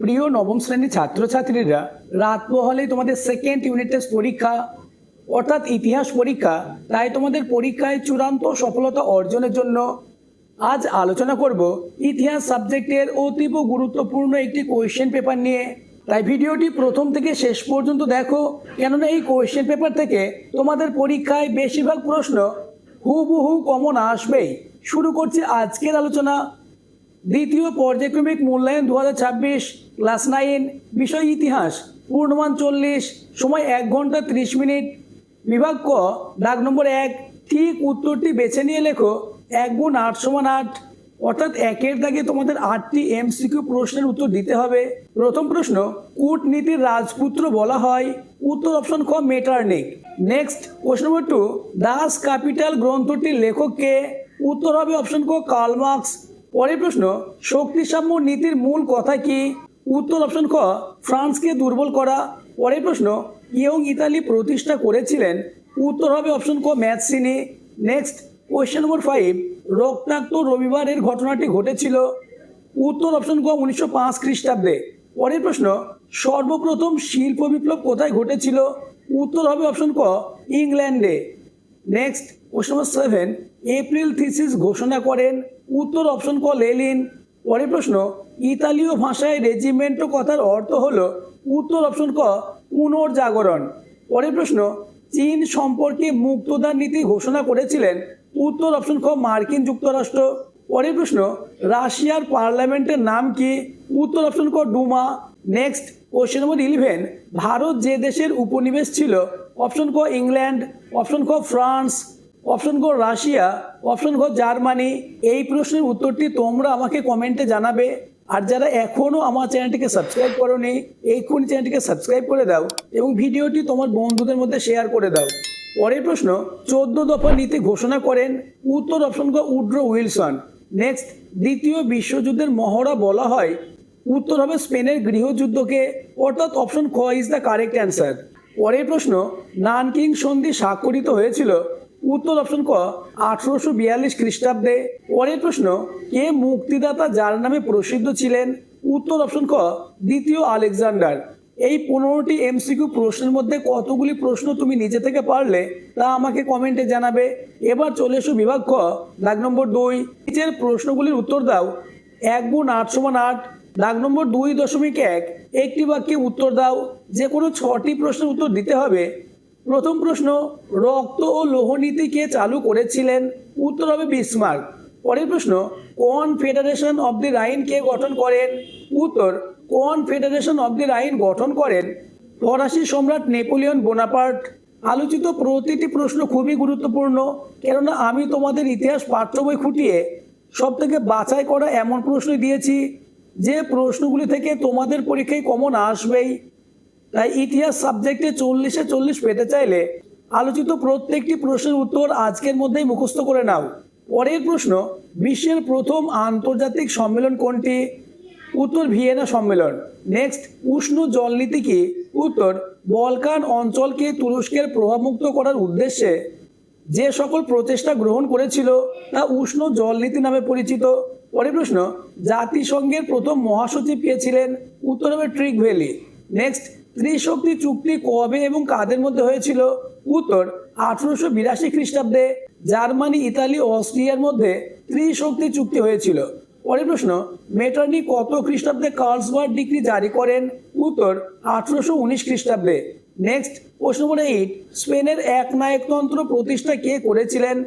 প্রিয় নবম শ্রেণীর ছাত্রছাত্রীরা, রাত পোহালেই তোমাদের সেকেন্ড ইউনিট টেস্ট পরীক্ষা অর্থাৎ ইতিহাস পরীক্ষা। তাই তোমাদের পরীক্ষায় চূড়ান্ত সফলতা অর্জনের জন্য আজ আলোচনা করব ইতিহাস সাবজেক্টের অতীব গুরুত্বপূর্ণ একটি কোয়েশ্চেন পেপার নিয়ে। তাই ভিডিওটি প্রথম থেকে শেষ পর্যন্ত দেখো, কেননা এই কোয়েশ্চেন পেপার থেকে তোমাদের পরীক্ষায় বেশিরভাগ প্রশ্ন হুবহু কমন আসবেই। শুরু করছি আজকের আলোচনা। দ্বিতীয় পর্যায়ক্রমিক মূল্যায়ন 2026, ক্লাস 9, বিষয় ইতিহাস, পূর্ণমান 40, সময় 1 ঘন্টা 30 মিনিট। বিভাগ ক, দাগ নম্বর 1, ঠিক উত্তরটি বেছে নিয়ে লেখো। 1 গুণ 8 সমান 8, অর্থাৎ 1-এর দাগে তোমাদের 8টি এমসিকিউ প্রশ্নের উত্তর দিতে হবে। প্রথম প্রশ্ন, কূটনীতির রাজপুত্র বলা হয়? উত্তর অপশন খ, Metternich. Next question number 2, Das Kapital গ্রন্থটির লেখক কে? উত্তর হবে অপশন ক, কার্ল মার্কস। পরের প্রশ্ন, শক্তিসাম্য নীতির মূল কথা কি? উত্তর অপশন খ, ফ্রান্সকে দুর্বল করা। পরের প্রশ্ন, ইয়ং ইতালি প্রতিষ্ঠা করেছিলেন? উত্তর হবে অপশন ক, ম্যাথসিনি। নেক্সট কোয়েশ্চেন নম্বর 5, রক্তাক্ত রবিবারের ঘটনাটি ঘটেছিল? উত্তর অপশন ক, 1905 খ্রিস্টাব্দে। পরের প্রশ্ন, সর্বপ্রথম শিল্প বিপ্লব কোথায় ঘটেছিল? উত্তর হবে অপশন ক, ইংল্যান্ডে। নেক্সট কোশ্চেন নম্বর 7, এপ্রিল থিসিস ঘোষণা করেন? উত্তর অপশন ক, লেনিন। পরের প্রশ্ন, ইতালীয় ভাষায় রেজিমেন্টো কথার অর্থ হলো? উত্তর অপশন ক, পুনর্জাগরণ। পরের প্রশ্ন, চীন সম্পর্কে মুক্তদার নীতি ঘোষণা করেছিলেন? উত্তর অপশন খ, মার্কিন যুক্তরাষ্ট্র। পরের প্রশ্ন, রাশিয়ার পার্লামেন্টের নাম কি? উত্তর অপশন ক, ডুমা। নেক্সট কোশ্চেন নম্বর 11, ভারত যে দেশের উপনিবেশ ছিল? অপশন ক, ইংল্যান্ড। অপশন খ, ফ্রান্স। অপশন ক, রাশিয়া। অপশন খ, জার্মানি। এই প্রশ্নের উত্তরটি তোমরা আমাকে কমেন্টে জানাবে। আর যারা এখনও আমার চ্যানেলটিকে সাবস্ক্রাইব করোনি, এক্ষুনি চ্যানেলটিকে সাবস্ক্রাইব করে দাও এবং ভিডিওটি তোমার বন্ধুদের মধ্যে শেয়ার করে দাও। পরের প্রশ্ন, 14 দফা নীতি ঘোষণা করেন? উত্তর অপশন ক, উড্রো উইলসন। নেক্সট, দ্বিতীয় বিশ্বযুদ্ধের মহড়া বলা হয়? উত্তর হবে স্পেনের গৃহযুদ্ধকে, অর্থাৎ অপশন খ ইজ দ্য কারেক্ট অ্যান্সার। পরের প্রশ্ন, নানকিং সন্ধি স্বাক্ষরিত হয়েছিল? উত্তর অপশন ক, 1842 খ্রিস্টাব্দে। পরের প্রশ্ন, কে মুক্তিদাতা যার নামে প্রসিদ্ধ ছিলেন? উত্তর অপশন খ, দ্বিতীয় আলেকজান্ডার। এই 15টি এমসিকিউ প্রশ্নের মধ্যে কতগুলি প্রশ্ন তুমি নিজে থেকে পারলে তা আমাকে কমেন্টে জানাবে। এবার চলে এসো বিভাগ খ, দাগ নম্বর 2, নিচের প্রশ্নগুলির উত্তর দাও। 1 গুণ 8 সমান 8, দাগ নম্বর 2.1, একটি বাক্যে উত্তর দাও। যে কোনো 6টি প্রশ্নের উত্তর দিতে হবে। প্রথম প্রশ্ন, রক্ত ও লৌহনীতি কে চালু করেছিলেন? উত্তর হবে বিসমার্ক। পরের প্রশ্ন, কনফেডারেশন অব দি রাইন কে গঠন করেন? উত্তর, কনফেডারেশন অব দি রাইন গঠন করেন ফরাসি সম্রাট নেপোলিয়ন বোনাপার্ট। আলোচিত প্রতিটি প্রশ্ন খুবই গুরুত্বপূর্ণ, কেননা আমি তোমাদের ইতিহাস পাঠ্য বই খুঁটিয়ে সবথেকে বাছাই করা এমন প্রশ্নই দিয়েছি যে প্রশ্নগুলি থেকে তোমাদের পরীক্ষায় কমন আসবেই। তাই ইতিহাস সাবজেক্টে 40-এ 40 পেতে চাইলে আলোচিত প্রত্যেকটি প্রশ্নের উত্তর আজকের মধ্যেই মুখস্থ করে নাও। পরের প্রশ্ন, বিশ্বের প্রথম আন্তর্জাতিক সম্মেলন কোনটি? উত্তর, ভিয়েনা সম্মেলন। নেক্সট, উষ্ণ জলনীতি কি? উত্তর, বলকান অঞ্চলকে তুরস্কের প্রভাবমুক্ত করার উদ্দেশ্যে যে সকল প্রচেষ্টা গ্রহণ করেছিল তা উষ্ণ জলনীতি নামে পরিচিত। পরের প্রশ্ন, জাতিসংঘের প্রথম মহাসচিব কে ছিলেন? উত্তর হবে ট্রিক ভ্যালি। নেক্সট, ত্রিশক্তি চুক্তি কবে এবং কাদের মধ্যে হয়েছিল? উত্তর, 1882 খ্রিস্টাব্দে জার্মানি, ইতালি, অস্ট্রিয়ার মধ্যে ত্রিশক্তি চুক্তি হয়েছিল। পরের প্রশ্ন, মেটারনিক কত খ্রিস্টাব্দে কার্লসবার্গ ডিক্রি জারি করেন? উত্তর, 1819 খ্রিস্টাব্দে। নেক্সট প্রশ্ন নম্বর 8, স্পেনের একনায়কতন্ত্র প্রতিষ্ঠা কে করেছিলেন?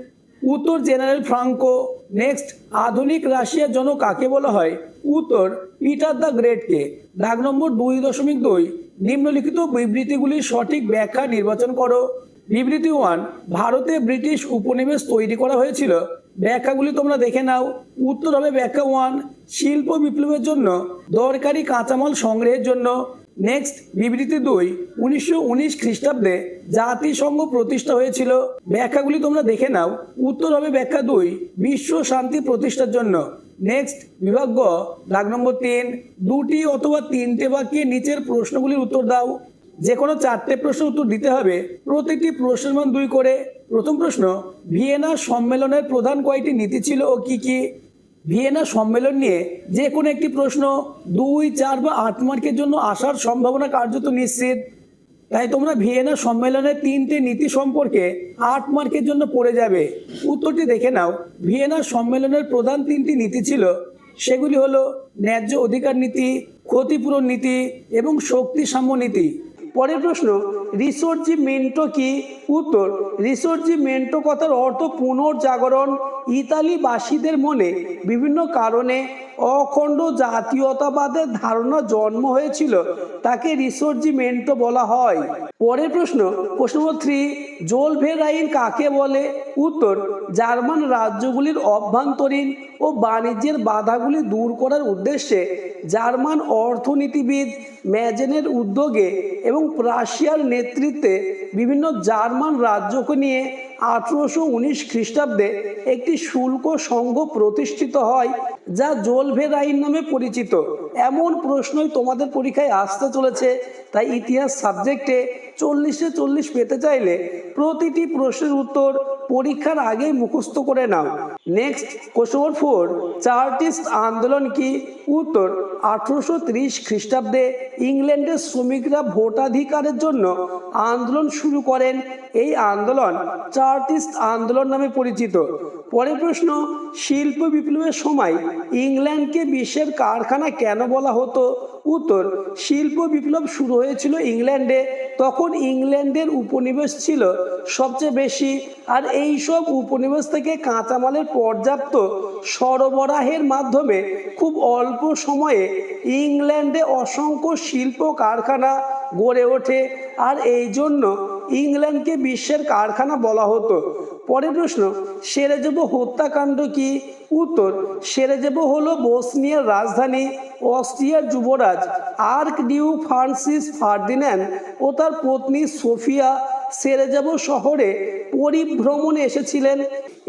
উত্তর, জেনারেল ফ্রাঙ্কো। নেক্সট, আধুনিক রাশিয়ার জনক কাকে বলা হয়? উত্তর, পিটার দ্য গ্রেটকে। দাগ নম্বর 2.2, নিম্নলিখিত বিবৃতিগুলির সঠিক ব্যাখ্যা নির্বাচন করো। বিবৃতি 1, ভারতে ব্রিটিশ উপনিবেশ তৈরি করা হয়েছিল। ব্যাখ্যাগুলি তোমরা দেখে নাও। উত্তর হবে ব্যাখ্যা 1, শিল্প বিপ্লবের জন্য দরকারি কাঁচামাল সংগ্রহের জন্য। নেক্সট বিবৃতি 2, 1919 খ্রিস্টাব্দে জাতিসংঘ প্রতিষ্ঠা হয়েছিল। ব্যাখ্যাগুলি তোমরা দেখে নাও। উত্তর হবে ব্যাখ্যা 2, বিশ্ব শান্তি প্রতিষ্ঠার জন্য। নেক্সট বিভাগ গ, দাগ নম্বর 3, 2টি অথবা 3টে বাক্যে নিচের প্রশ্নগুলির উত্তর দাও। যে কোনো 4টে প্রশ্নের উত্তর দিতে হবে, প্রতিটি প্রশ্নের মান 2 করে। প্রথম প্রশ্ন, ভিয়েনা সম্মেলনের প্রধান কয়টি নীতি ছিল ও কি কি? ভিয়েনা সম্মেলন নিয়ে যে কোনো একটি প্রশ্ন 2, 4 বা 8 মার্কের জন্য আসার সম্ভাবনা কার্যত নিশ্চিত। তাই তোমরা ভিয়েনা সম্মেলনের 3টে নীতি সম্পর্কে 8 মার্কের জন্য পড়ে যাবে। উত্তরটি দেখে নাও। ভিয়েনা সম্মেলনের প্রধান 3টি নীতি ছিল, সেগুলি হলো ন্যায্য অধিকার নীতি, ক্ষতিপূরণ নীতি এবং শক্তি সাম্য নীতি। পরের প্রশ্ন, রিসোর্জিমেন্টো কি? উত্তর, রিসোর্জিমেন্টো কথার অর্থ পুনর্জাগরণ। ইতালিবাসীদের মনে বিভিন্ন কারণে অখণ্ড জাতীয়তাবাদের ধারণা জন্ম হয়েছিল, তাকে রিসোর্জিমেন্টো বলা হয়। পরের প্রশ্ন নম্বর 3, জোলভেরাইন কাকে বলে? উত্তর, জার্মান রাজ্যগুলির অভ্যন্তরীণ ও বাণিজ্যের বাধাগুলি দূর করার উদ্দেশ্যে জার্মান অর্থনীতিবিদ ম্যাজেনের উদ্যোগে এবং প্রাশিয়ার নেতৃত্বে বিভিন্ন জার্মান রাজ্যকে নিয়ে 1819 খ্রিস্টাব্দে একটি শুল্ক সংঘ প্রতিষ্ঠিত হয়, যা জোলভেরাইন নামে পরিচিত। এমন প্রশ্নই তোমাদের পরীক্ষায় আসতে চলেছে, তাই ইতিহাস সাবজেক্টে 40-এ 40 পেতে চাইলে প্রতিটি প্রশ্নের উত্তর পরীক্ষার আগেই মুখস্থ করে নাও। নেক্সট কোশ্চেন নম্বর 4, চার্টিস্ট আন্দোলন কি? উত্তর, 1830 খ্রিস্টাব্দে ইংল্যান্ডের শ্রমিকরা ভোটাধিকারের জন্য আন্দোলন শুরু করেন। এই আন্দোলন চার্টিস্ট আন্দোলন নামে পরিচিত। পরের প্রশ্ন, শিল্প বিপ্লবের সময় ইংল্যান্ডকে বিশ্বের কারখানা কেন বলা হতো? উত্তর, শিল্প বিপ্লব শুরু হয়েছিল ইংল্যান্ডে, তখন ইংল্যান্ডের উপনিবেশ ছিল সবচেয়ে বেশি, আর এই সব উপনিবেশ থেকে কাঁচামালের পর্যাপ্ত সরবরাহের মাধ্যমে খুব অল্প সময়ে ইংল্যান্ডে অসংখ্য শিল্প কারখানা গড়ে ওঠে, আর এই জন্য ইংল্যান্ডকে বিশ্বের কারখানা বলা হতো। পরের প্রশ্ন, সেরেজেভো হত্যাকাণ্ড কি? উত্তর, সেরেজেভো হলো বসনিয়ার রাজধানী। অস্ট্রিয়ার যুবরাজ আর্কডিউক ফ্রান্সিস ফার্দিন্যান্ড ও তার পত্নী সোফিয়া সেরেজেভো শহরে পরিভ্রমণে এসেছিলেন।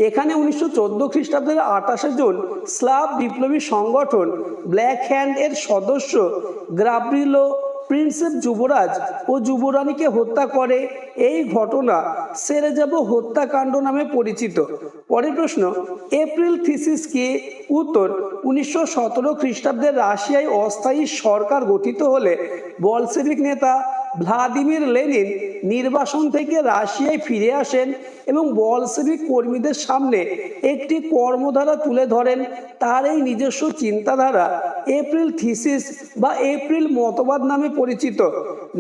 এখানে 1914 খ্রিস্টাব্দের 28 জুন স্লাভ বিপ্লবী সংগঠন ব্ল্যাক হ্যান্ড এর সদস্য গ্রাব্রিলো প্রিন্সেপ যুবরাজ ও যুবরানীকে হত্যা করে। এই ঘটনা সেরেজেভো হত্যাকাণ্ড নামে পরিচিত। পরের প্রশ্ন, এপ্রিল থিসিস কি? উত্তর, 1917 খ্রিস্টাব্দে রাশিয়ায় অস্থায়ী সরকার গঠিত হলে বলশেভিক নেতা ভ্লাদিমির লেনিন নির্বাসন থেকে রাশিয়ায় ফিরে আসেন এবং বলশেভিক কর্মীদের সামনে একটি কর্মধারা তুলে ধরেন। তার এই নিজস্ব চিন্তাধারা এপ্রিল থিসিস বা এপ্রিল মতবাদ নামে পরিচিত।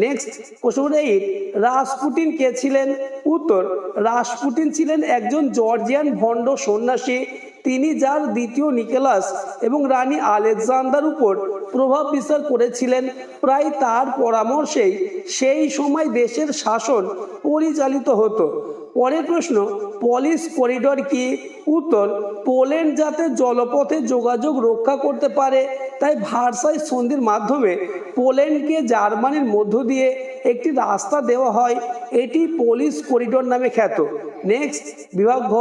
নেক্সট কোশ্চেন নম্বর 8, রাসপুটিন কে ছিলেন? উত্তর, রাসপুটিন ছিলেন একজন জর্জিয়ান ভণ্ড সন্ন্যাসী। তিনি যার দ্বিতীয় নিকোলাস এবং রানী আলেকজান্ডার উপর প্রভাব বিস্তার করেছিলেন। প্রায় তার পরামর্শেই সেই সময় দেশের শাসন পরিচালিত হতো। পরের প্রশ্ন, পলিশ করিডর কি? উত্তর, পোল্যান্ড যাতে জলপথে যোগাযোগ রক্ষা করতে পারে তাই ভার্সাই সন্ধির মাধ্যমে পোল্যান্ডকে জার্মানির মধ্য দিয়ে একটি রাস্তা দেওয়া হয়। এটি পলিশ করিডর নামে খ্যাত। নেক্সট বিভাগ ঘ,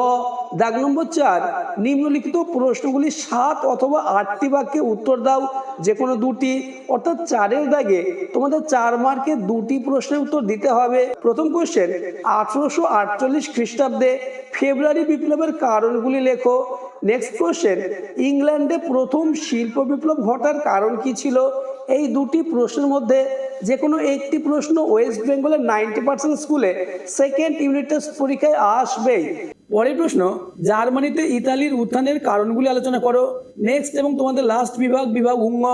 দাগ নম্বর 4, নিম্নলিখিত প্রশ্নগুলি 7 অথবা 8টি বাক্যে উত্তর দাও, যে কোনো দুটি, অর্থাৎ 4-এর দাগে তোমাদের 4 মার্কের 2টি প্রশ্নের উত্তর দিতে হবে। প্রথম কোশ্চেন, 1848 খ্রিস্টাব্দে ফেব্রুয়ারি বিপ্লবের কারণগুলি লেখো। নেক্সট কোশ্চেন, ইংল্যান্ডে প্রথম শিল্প বিপ্লব ঘটার কারণ কি ছিল? এই দুটি প্রশ্নের মধ্যে যে কোনো একটি প্রশ্ন ওয়েস্ট বেঙ্গলের 90% স্কুলে সেকেন্ড ইউনিট টেস্ট পরীক্ষায় আসবেই। পরের প্রশ্ন, জার্মানিতে ইতালির উত্থানের কারণগুলি আলোচনা করো। নেক্সট এবং তোমাদের লাস্ট বিভাগ উঙ্গ,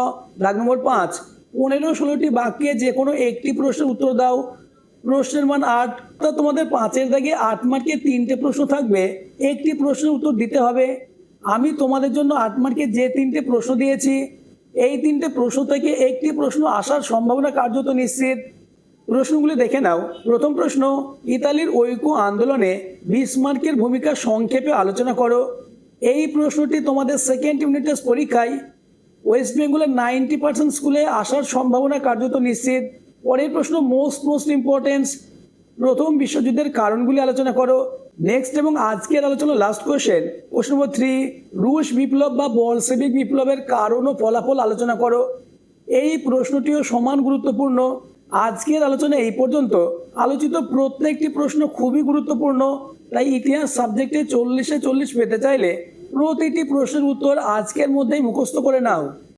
দাগ নম্বর 5, 15-16টি বাক্যে যে কোনো একটি প্রশ্নের উত্তর দাও। প্রশ্নের মান 8, তো তোমাদের 5-এর দাগে 8 মার্কের 3টে প্রশ্ন থাকবে, একটি প্রশ্নের উত্তর দিতে হবে। আমি তোমাদের জন্য 8 মার্কের যে 3টে প্রশ্ন দিয়েছি, এই 3টে প্রশ্ন থেকে একটি প্রশ্ন আসার সম্ভাবনা কার্যত নিশ্চিত। প্রশ্নগুলি দেখে নাও। প্রথম প্রশ্ন, ইতালির ঐক্য আন্দোলনে বিসমার্কের ভূমিকা সংক্ষেপে আলোচনা করো। এই প্রশ্নটি তোমাদের সেকেন্ড ইউনিট টেস্ট পরীক্ষায় ওয়েস্ট বেঙ্গলের 90% স্কুলে আসার সম্ভাবনা কার্যত নিশ্চিত। পরের প্রশ্ন, মোস্ট ইম্পর্টেন্স, প্রথম বিশ্বযুদ্ধের কারণগুলি আলোচনা করো। নেক্সট এবং আজকের আলোচনা লাস্ট কোশ্চেন নম্বর 3, রুশ বিপ্লব বা বলশেভিক বিপ্লবের কারণ ও ফলাফল আলোচনা করো। এই প্রশ্নটিও সমান গুরুত্বপূর্ণ। আজকের আলোচনা এই পর্যন্ত। আলোচিত প্রত্যেকটি প্রশ্ন খুবই গুরুত্বপূর্ণ, তাই ইতিহাস সাবজেক্টে 40-এ 40 পেতে চাইলে প্রতিটি প্রশ্নের উত্তর আজকের মধ্যেই মুখস্থ করে নাও।